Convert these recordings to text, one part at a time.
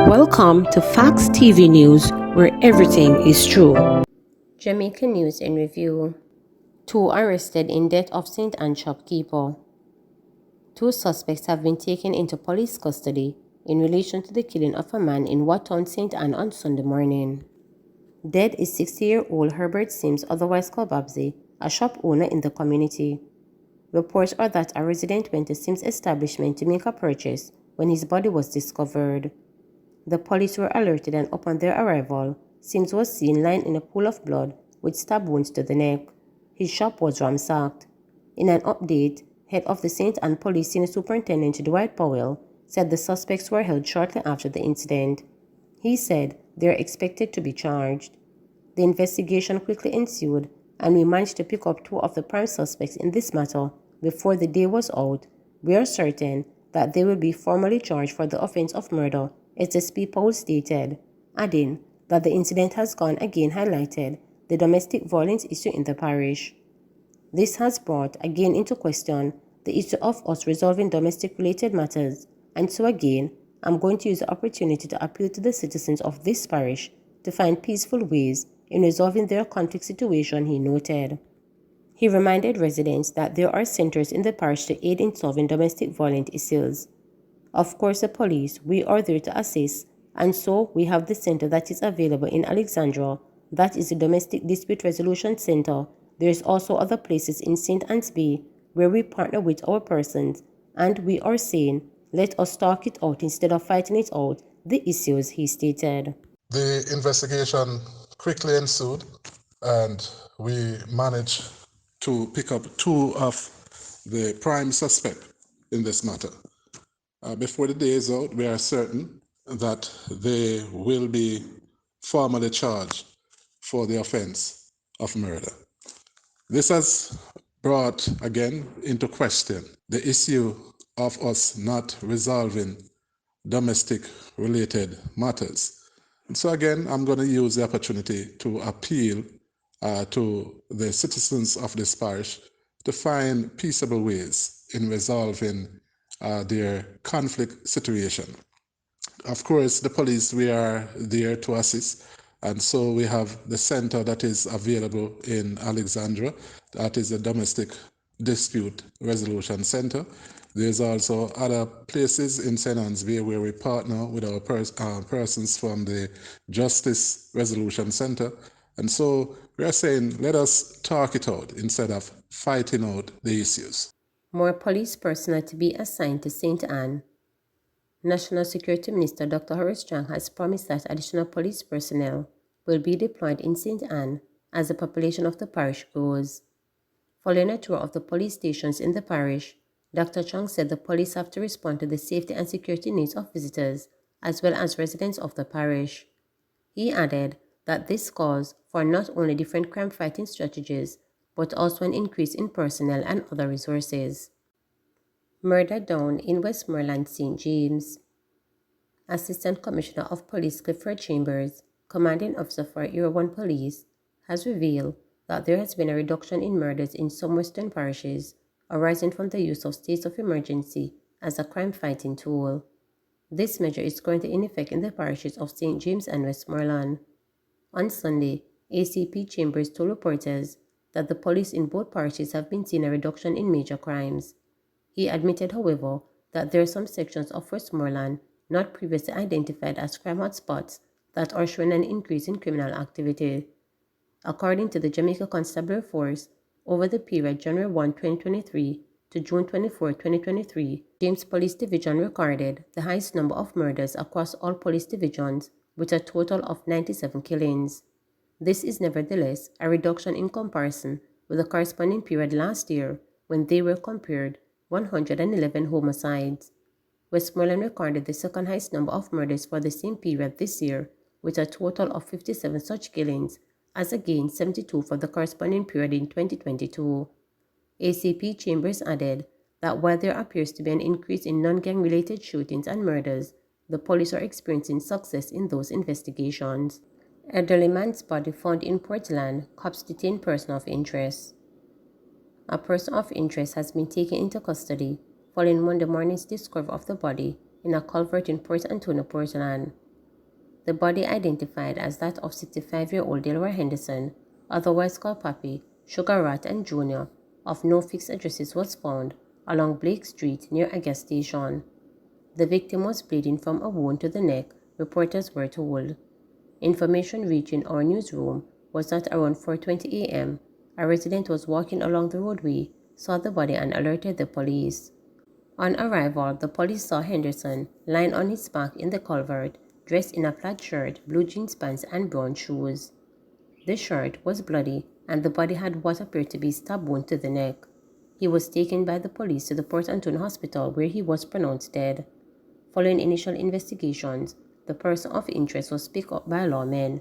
Welcome to Facts TV News, where everything is true. Jamaica News in Review. 2 arrested in death of St. Anne shopkeeper. 2 suspects have been taken into police custody in relation to the killing of a man in Wattown, St. Anne on Sunday morning. Dead is 60-year-old Herbert Sims, otherwise called Babsy, a shop owner in the community. Reports are that a resident went to Sims' establishment to make a purchase when his body was discovered. The police were alerted, and upon their arrival, Sims was seen lying in a pool of blood with stab wounds to the neck. His shop was ransacked. In an update, head of the St. Anne Police Senior Superintendent Dwight Powell said the suspects were held shortly after the incident. He said they are expected to be charged. The investigation quickly ensued, and we managed to pick up 2 of the prime suspects in this matter before the day was out. We are certain that they will be formally charged for the offense of murder, SSP Powell stated, adding that the incident has gone again highlighted the domestic violence issue in the parish. This has brought again into question the issue of us resolving domestic-related matters, and so again, I'm going to use the opportunity to appeal to the citizens of this parish to find peaceful ways in resolving their conflict situation, he noted. He reminded residents that there are centers in the parish to aid in solving domestic violence issues. Of course, the police, we are there to assist, and so we have the center that is available in Alexandra, that is the Domestic Dispute Resolution Center. There is also other places in St. Anne's Bay where we partner with our persons, and we are saying, let us talk it out instead of fighting it out, the issues, he stated. The investigation quickly ensued, and we managed to pick up 2 of the prime suspects in this matter. Before the day is out, we are certain that they will be formally charged for the offense of murder. This has brought again into question the issue of us not resolving domestic related matters. And so again, I'm going to use the opportunity to appeal to the citizens of this parish to find peaceable ways in resolving their conflict situation. Of course, the police, we are there to assist, and so we have the center that is available in Alexandra, that is the Domestic Dispute Resolution Center. There's also other places in St. Anne's Bay where we partner with our persons from the Justice Resolution Center. And so we are saying, let us talk it out instead of fighting out the issues. More police personnel to be assigned to St. Anne. National Security Minister Dr. Horace Chang has promised that additional police personnel will be deployed in St. Anne as the population of the parish grows. Following a tour of the police stations in the parish, Dr. Chang said the police have to respond to the safety and security needs of visitors as well as residents of the parish. He added that this calls for not only different crime-fighting strategies, but also an increase in personnel and other resources. Murder down in Westmoreland, St. James. Assistant Commissioner of Police Clifford Chambers, commanding officer for Area 1 Police, has revealed that there has been a reduction in murders in some western parishes arising from the use of states of emergency as a crime-fighting tool. This measure is currently in effect in the parishes of St. James and Westmoreland. On Sunday, ACP Chambers told reporters that the police in both parishes have been seeing a reduction in major crimes. He admitted, however, that there are some sections of Westmoreland not previously identified as crime hotspots that are showing an increase in criminal activity. According to the Jamaica Constabulary Force, over the period January 1, 2023 to June 24, 2023, James Police Division recorded the highest number of murders across all police divisions, with a total of 97 killings. This is nevertheless a reduction in comparison with the corresponding period last year, when they were compared 111 homicides. Westmoreland recorded the second highest number of murders for the same period this year, with a total of 57 such killings, as against 72 for the corresponding period in 2022. ACP Chambers added that while there appears to be an increase in non-gang related shootings and murders, the police are experiencing success in those investigations. Elderly man's body found in Portland, cops detain person of interest. A person of interest has been taken into custody following Monday morning's discovery of the body in a culvert in Port Antonio, Portland. The body, identified as that of 65-year-old Delaware Henderson, otherwise called Pappy, Sugar Rat, and Jr., of no fixed addresses, was found along Blake Street near a gas station. The victim was bleeding from a wound to the neck, reporters were told. Information reaching our newsroom was that around 4:20 a.m., a resident was walking along the roadway, saw the body, and alerted the police. On arrival, the police saw Henderson lying on his back in the culvert, dressed in a plaid shirt, blue jeans pants, and brown shoes. The shirt was bloody, and the body had what appeared to be stab wound to the neck. He was taken by the police to the Port Antonio Hospital, where he was pronounced dead. Following initial investigations, the person of interest was picked up by lawmen.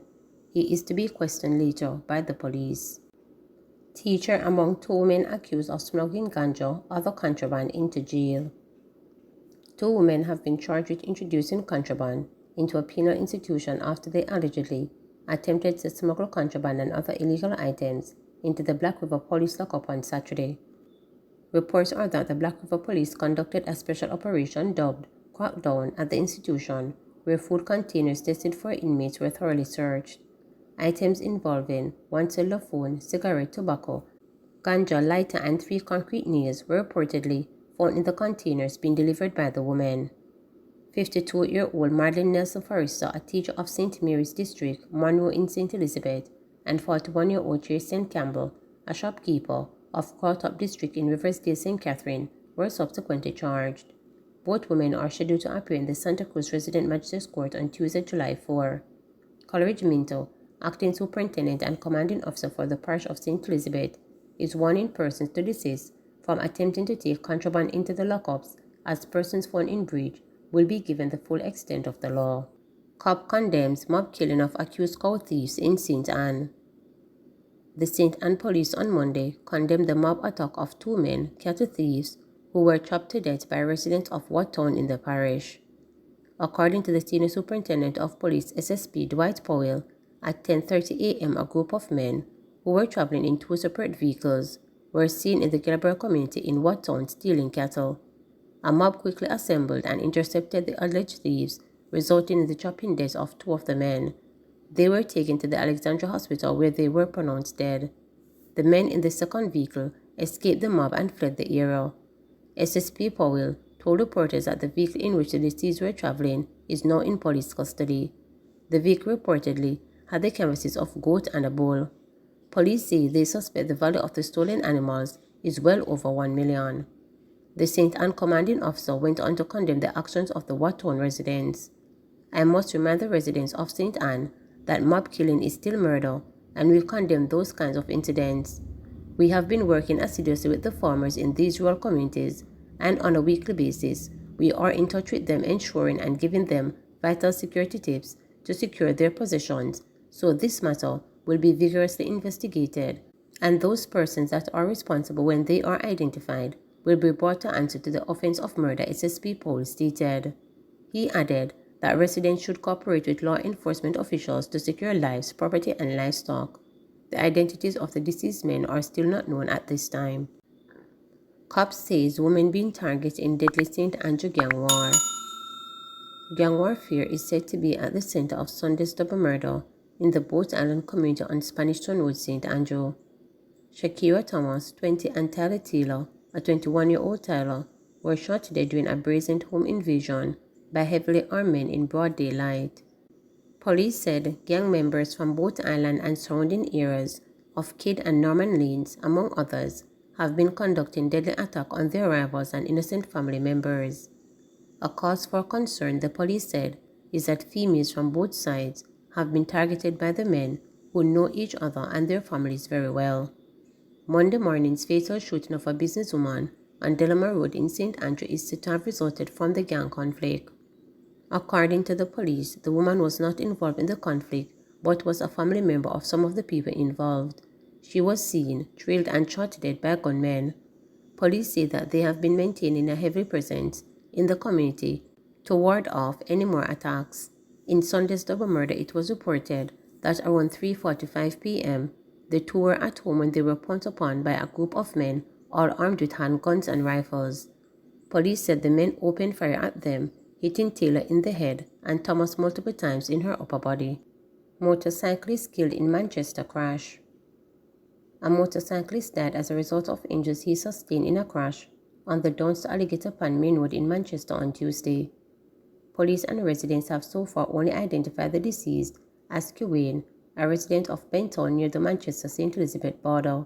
He is to be questioned later by the police. Teacher among two men accused of smuggling ganja, other contraband, into jail. Two women have been charged with introducing contraband into a penal institution after they allegedly attempted to smuggle contraband and other illegal items into the Black River Police lockup on Saturday. Reports are that the Black River Police conducted a special operation dubbed Crackdown at the institution, where food containers destined for inmates were thoroughly searched. Items involving one cellular phone, cigarette, tobacco, ganja, lighter, and 3 concrete nails were reportedly found in the containers being delivered by the woman. 52-year-old Madeline Nelson Forrester, a teacher of St. Mary's District, Monroe in St. Elizabeth, and 41-year-old Jason Campbell, a shopkeeper of Crawtop District in Riversdale, St. Catherine, were subsequently charged. Both women are scheduled to appear in the Santa Cruz Resident Magistrates Court on Tuesday, July 4. Coleridge Minto, acting superintendent and commanding officer for the parish of St. Elizabeth, is warning persons to desist from attempting to take contraband into the lockups, as persons found in breach will be given the full extent of the law. Cop condemns mob killing of accused cow thieves in St. Anne. The St. Anne police on Monday condemned the mob attack of 2 men, cattle thieves, who were chopped to death by residents of Wat Town in the parish. According to the senior superintendent of police SSP Dwight Powell, at 10:30 a.m. a group of men, who were traveling in 2 separate vehicles, were seen in the Gilbert community in Wat Town stealing cattle. A mob quickly assembled and intercepted the alleged thieves, resulting in the chopping death of 2 of the men. They were taken to the Alexandria Hospital, where they were pronounced dead. The men in the second vehicle escaped the mob and fled the area. SSP Powell told reporters that the vehicle in which the deceased were traveling is now in police custody. The vehicle reportedly had the canvases of goat and a bull. Police say they suspect the value of the stolen animals is well over $1 million. The St. Anne commanding officer went on to condemn the actions of the Wat Town residents. I must remind the residents of St. Anne that mob killing is still murder, and we condemn those kinds of incidents. We have been working assiduously with the farmers in these rural communities, and on a weekly basis, we are in touch with them, ensuring and giving them vital security tips to secure their possessions, so this matter will be vigorously investigated, and those persons that are responsible, when they are identified, will be brought to answer to the offense of murder, SSP Paul stated. He added that residents should cooperate with law enforcement officials to secure lives, property, and livestock. The identities of the deceased men are still not known at this time. Cops says women being targeted in deadly St. Andrew gang war. Gang warfare is said to be at the center of Sunday's double murder in the Boat Island community on Spanish Town Road, St. Andrew. Shakira Thomas, 20, and Tyler Taylor, a 21-year-old Tyler, were shot dead during a brazen home invasion by heavily armed men in broad daylight. Police said gang members from Boat Island and surrounding areas of Kidd and Norman Lanes, among others, have been conducting deadly attack on their rivals and innocent family members. A cause for concern, the police said, is that females from both sides have been targeted by the men who know each other and their families very well. Monday morning's fatal shooting of a businesswoman on Delamere Road in St. Andrew is said to have resulted from the gang conflict. According to the police, the woman was not involved in the conflict but was a family member of some of the people involved. She was seen, trailed, and shot dead by gunmen. Police say that they have been maintaining a heavy presence in the community to ward off any more attacks. In Sunday's double murder, it was reported that around 3:45 p.m., the two were at home when they were pounced upon by a group of men all armed with handguns and rifles. Police said the men opened fire at them hitting Taylor in the head and Thomas multiple times in her upper body. Motorcyclist killed in Manchester crash. A motorcyclist died as a result of injuries he sustained in a crash on the Downs to Alligator Pan Main Road in Manchester on Tuesday. Police and residents have so far only identified the deceased as Kiwane, a resident of Bentown near the Manchester-St. Elizabeth border.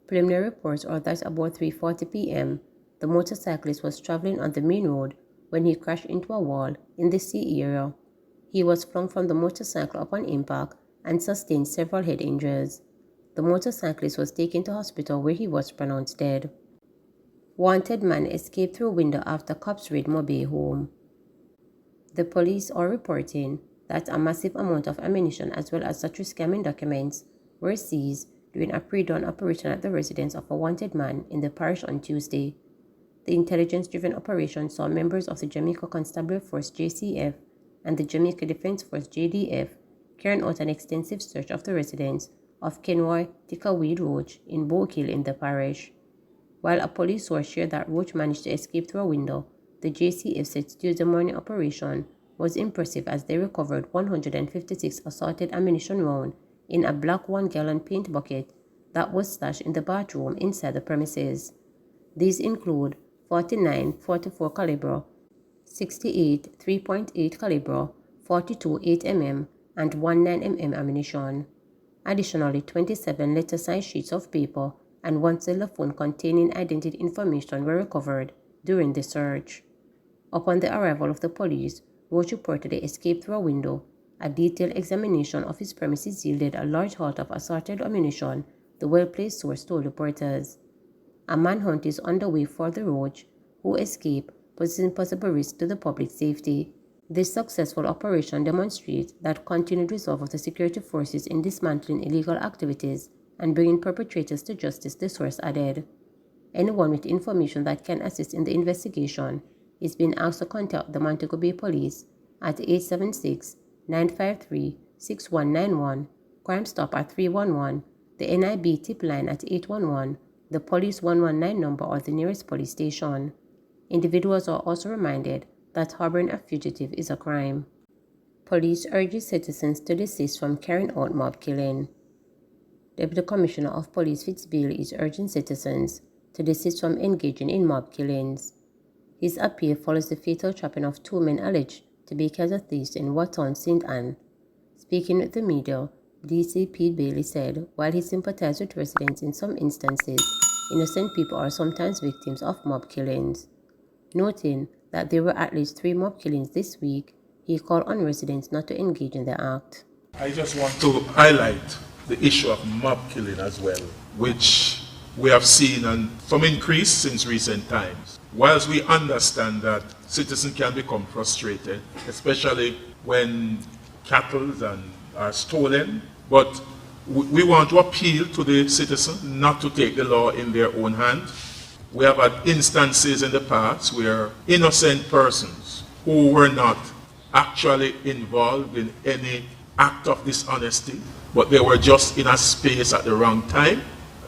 Preliminary reports are that about 3:40 p.m., the motorcyclist was traveling on the main road when he crashed into a wall in the sea area. He was flung from the motorcycle upon impact and sustained several head injuries. The motorcyclist was taken to hospital where he was pronounced dead. Wanted man escaped through window after cops raid Mobay home. The police are reporting that a massive amount of ammunition as well as such scamming documents were seized during a pre-dawn operation at the residence of a wanted man in the parish on Tuesday. The intelligence-driven operation saw members of the Jamaica Constabulary Force JCF and the Jamaica Defence Force JDF carrying out an extensive search of the residence of Kenroy Tikaweed Roach in Bokill in the parish. While a police source shared that Roach managed to escape through a window, the JCF said Tuesday morning operation was impressive as they recovered 156 assorted ammunition rounds in a black 1-gallon paint bucket that was stashed in the bathroom inside the premises. These include 49 .44 caliber, 68 3.8 caliber, 42 8mm, and 1 9mm ammunition. Additionally, 27 letter-size sheets of paper and one cellular phone containing identity information were recovered during the search. Upon the arrival of the police, Roach reportedly escaped through a window. A detailed examination of his premises yielded a large haul of assorted ammunition, the well-placed source told reporters. A manhunt is underway for the Roach, who escaped, posing possible risk to the public safety. This successful operation demonstrates that continued resolve of the security forces in dismantling illegal activities and bringing perpetrators to justice, the source added. Anyone with information that can assist in the investigation is being asked to contact the Montego Bay Police at 876-953-6191, Crime Stop at 311, the NIB tip line at 811, the Police 119 number or the nearest police station. Individuals are also reminded that harboring a fugitive is a crime. Police urges citizens to desist from carrying out mob killing. Deputy Commissioner of Police Fitzbailey is urging citizens to desist from engaging in mob killings. His appeal follows the fatal trapping of 2 men alleged to be as thieves in Watton, St. Anne. Speaking with the media, DC Pete Bailey said while he sympathized with residents in some instances, innocent people are sometimes victims of mob killings. Noting that there were at least 3 mob killings this week, he called on residents not to engage in the act. I just want to highlight the issue of mob killing as well, which we have seen some increase since recent times. Whilst we understand that citizens can become frustrated, especially when cattle are stolen, but we want to appeal to the citizen not to take the law in their own hand. We have had instances in the past where innocent persons who were not actually involved in any act of dishonesty, but they were just in a space at the wrong time.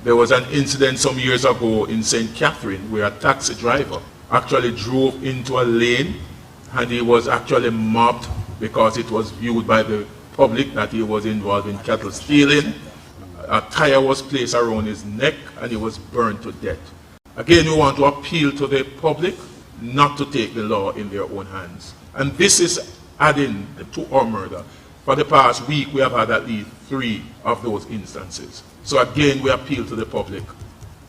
There was an incident some years ago in St. Catherine where a taxi driver actually drove into a lane and he was actually mobbed because it was viewed by the public that he was involved in cattle stealing. A tire was placed around his neck and he was burned to death. Again, we want to appeal to the public not to take the law in their own hands. And this is adding to our murder. For the past week, we have had at least 3 of those instances. So again, we appeal to the public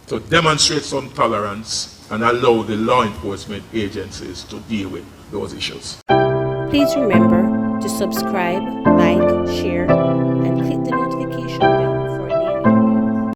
to demonstrate some tolerance and allow the law enforcement agencies to deal with those issues. Please remember to subscribe, like, share, and click the notification bell